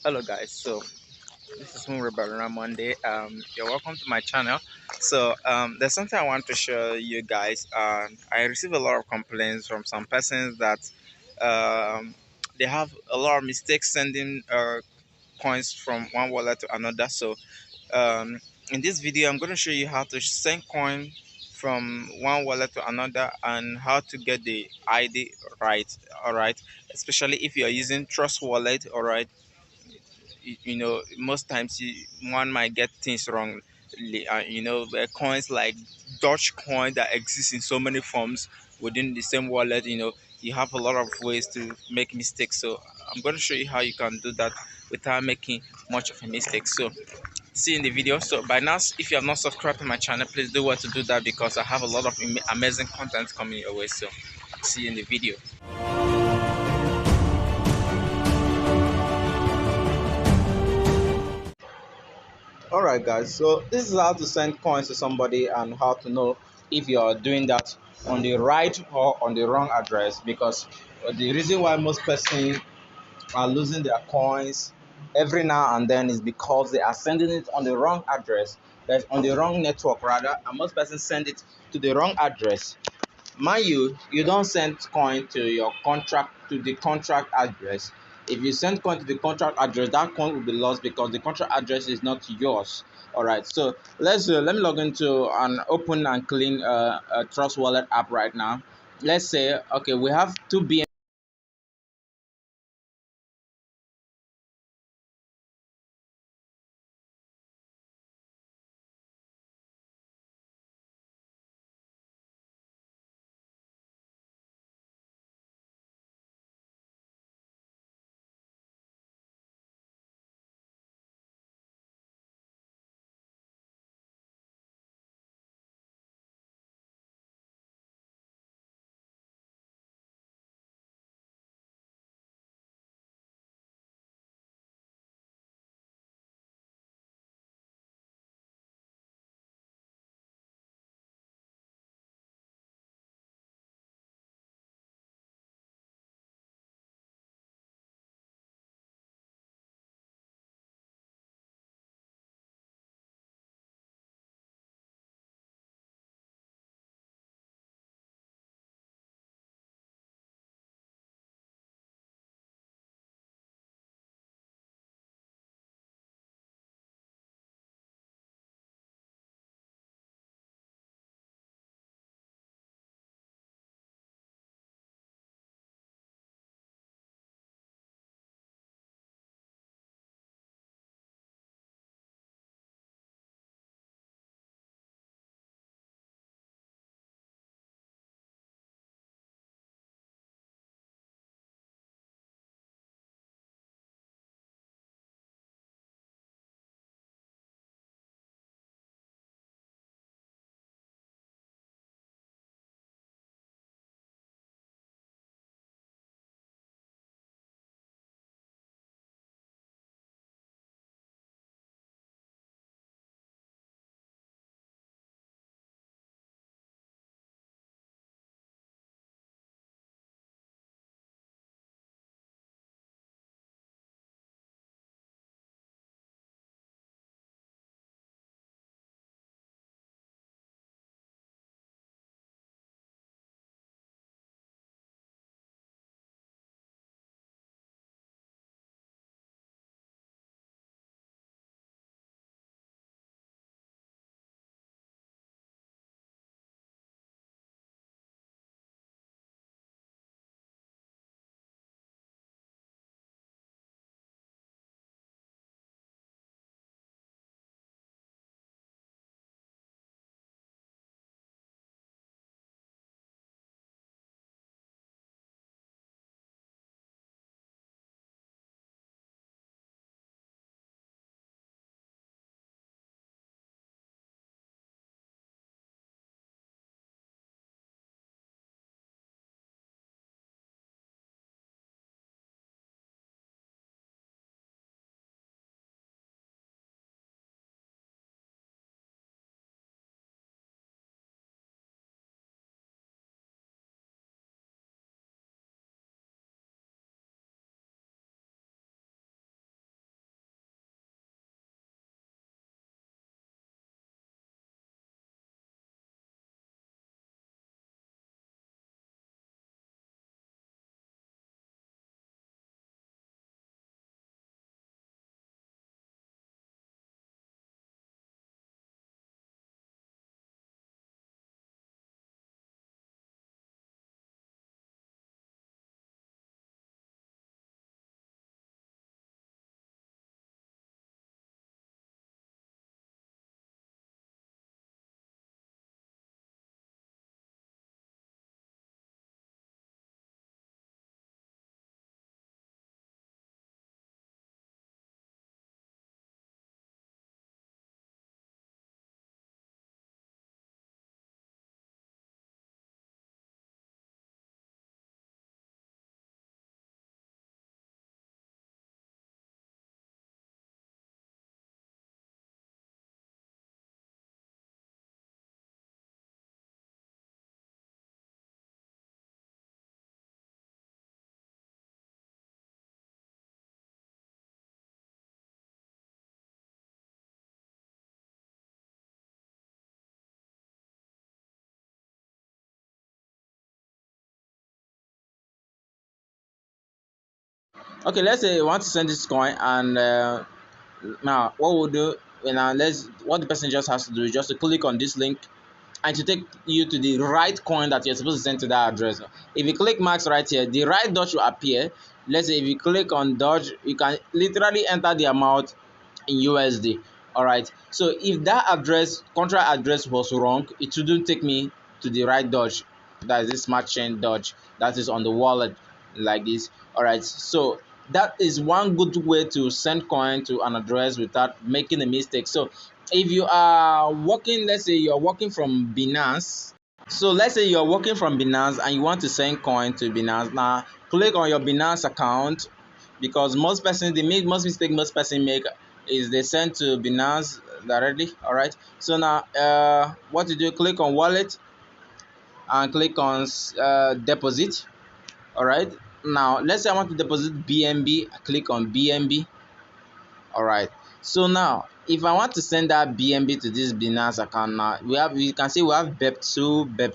Hello guys, so this is Murabara Monday. You're welcome to my channel. So there's something I want to show you guys. I receive a lot of complaints from some persons that they have a lot of mistakes sending coins from one wallet to another. So in this video, I'm going to show you how to send coin from one wallet to another and how to get the ID right. All right, especially if you're using Trust Wallet. All right, most times one might get things wrong. Coins like Doge coin that exist in so many forms within the same wallet. You have a lot of ways to make mistakes. So I'm going to show you how you can do that without making much of a mistake. So see you in the video. So by now, if you have not subscribed to my channel, please do what to do that, because I have a lot of amazing content coming your way. So see you in the video. All right, guys, so this is how to send coins to somebody and how to know if you're doing that on the right or on the wrong address, because the reason why most persons are losing their coins every now and then is because they are sending it on the wrong address, that's on the wrong network rather, and most persons send it to the wrong address. Mind you don't send coin to your contract, to the contract address. If you send coin to the contract address, that coin will be lost because the contract address is not yours. All right, so let me log into an open and clean a Trust Wallet app right now. Let's say, okay, we have two BN Okay, let's say you want to send this coin, and now what we'll do, let's what the person just has to do is just to click on this link and to take you to the right coin that you're supposed to send to that address. If you click max right here, the right dodge will appear. Let's say if you click on dodge, you can literally enter the amount in USD. All right. So if that address, contract address was wrong, it shouldn't take me to the right dodge. That is this smart chain dodge that is on the wallet like this. All right. So that is one good way to send coin to an address without making a mistake. So if you are working, let's say you're working from Binance. So let's say you're working from Binance and you want to send coin to Binance. Now click on your Binance account, because most persons they make most mistake most person make is they send to Binance directly. All right. So now what to do? Click on wallet and click on deposit. All right. Now let's say I want to deposit BNB. Click on BNB. All right. So now, if I want to send that BNB to this Binance account, now you can see we have BEP2, BEP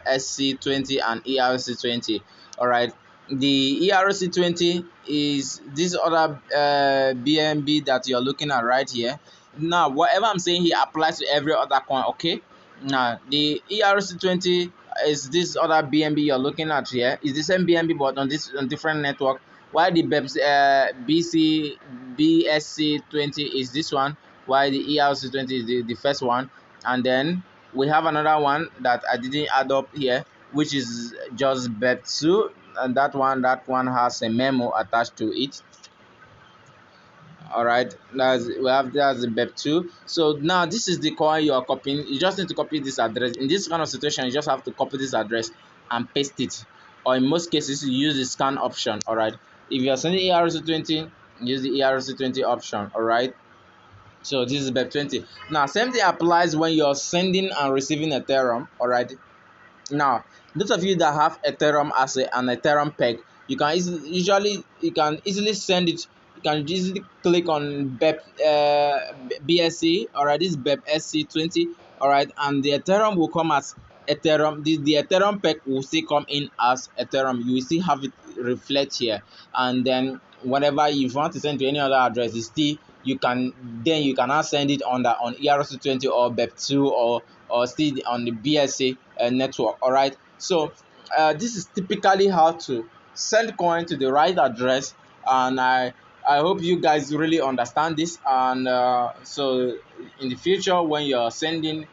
SC20, and ERC20. All right. The ERC20 is this other BNB that you're looking at right here. Now, whatever I'm saying here applies to every other coin. Okay. Now, the ERC20 is this other BNB you're looking at here. It's the same BNB but on different network. While the BSC20 is this one, while the ERC20 is the first one, and then we have another one that I didn't add up here, which is just BEP2, and that one has a memo attached to it. All right, that's the BEP2. So now this is the coin you are copying. You just need to copy this address. In this kind of situation, you just have to copy this address and paste it, or in most cases you use the scan option. All right, if you are sending ERC20, use the ERC20 option. All right, so this is BEP20. Now same thing applies when you're sending and receiving Ethereum. All right, now, those of you that have Ethereum as an Ethereum peg, you can easily send it. You can easily click on BSC. Alright, this is BEP SC20. Alright, and the Ethereum will come as Ethereum. The Ethereum peg will still come in as Ethereum. You will still have it reflect here, and then whenever you want to send to any other address, it's still you can now send it on ERC20 or BEP2 or still on the BSC network. All right. So this is typically how to send coin to the right address, and I hope you guys really understand this. And so in the future, when you're sending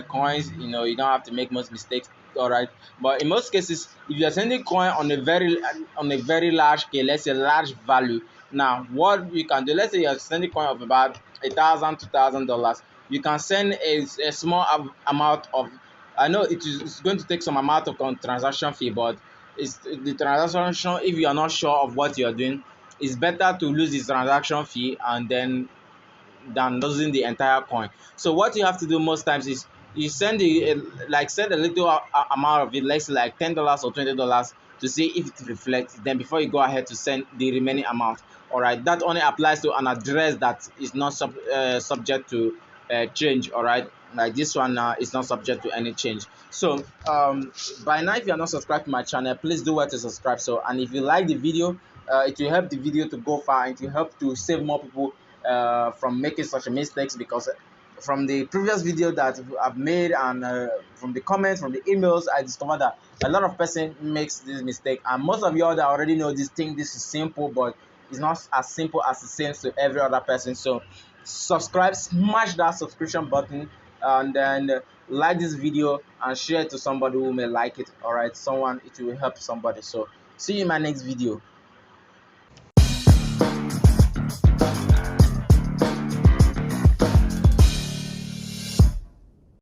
coins, you don't have to make much mistakes. All right. But in most cases, if you're sending coin on a very large scale, let's say large value, now what you can do, let's say you're sending coin of about $1,000, $2,000, you can send a small amount of, I know it's going to take some amount of transaction fee, but it's the transaction, if you are not sure of what you're doing, it's better to lose the transaction fee and then than losing the entire coin. So what you have to do most times is you send a little amount of it, let's say like $10 or $20, to see if it reflects. Then before you go ahead to send the remaining amount. All right, that only applies to an address that is not subject to change. All right, like this one is not subject to any change. So by now, if you are not subscribed to my channel, please do well to subscribe. So, and if you like the video, it will help the video to go far, and it will help to save more people from making such mistakes, because from the previous video that I've made and from the comments, from the emails, I discovered that a lot of person makes this mistake, and most of you all that already know this thing, this is simple, but it's not as simple as it seems to every other person. So subscribe, smash that subscription button, and then like this video and share it to somebody who may like it. All right, it will help somebody. So see you in my next video.